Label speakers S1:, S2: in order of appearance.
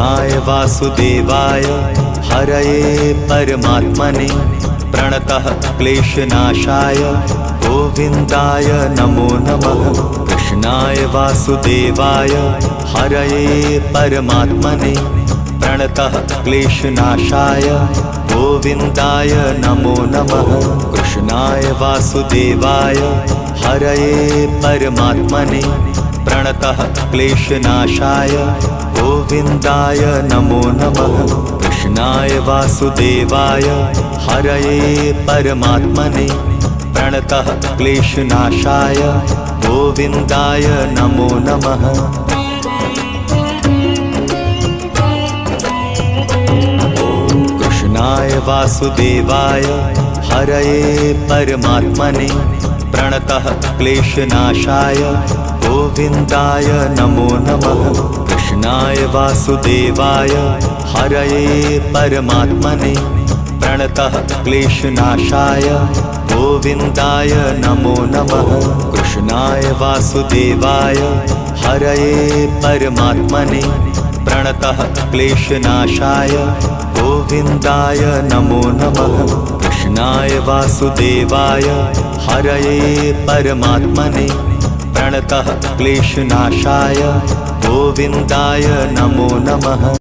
S1: वासुदेवाय हरये परमात्मने प्रणतः क्लेशनाशाय गोविन्दाय नमो नमः। कृष्णाय वासुदेवाय हरये परमात्मने प्रणतः क्लेशनाशाय गोविन्दाय नमो नमः। कृष्णाय वासुदेवाय हरये परमात्मने प्रणतः क्लेशनाशाय गोविन्दाय नमो नमः। कृष्णाय वासुदेवाय हरये परमात्मने प्रणतः क्लेशनाशाय गोविन्दाय नमो नमः। कृष्णाय वासुदेवाय हरये परमात्मने प्रणतः क्लेशनाशाय गोविन्दाय नमो नमः। कृष्णाय वासुदेवाय हरये परमात्मने प्रणतः क्लेशनाशाय गोविन्दाय नमो नमः। कृष्णाय वासुदेवाय हरये परमात्मने प्रणतः क्लेशनाशाय गोविन्दाय नमो नमः। कृष्णाय वासुदेवाय हरये परमात्मने प्रणतः क्लेशनाशाय गोविन्दाय नमो नमः।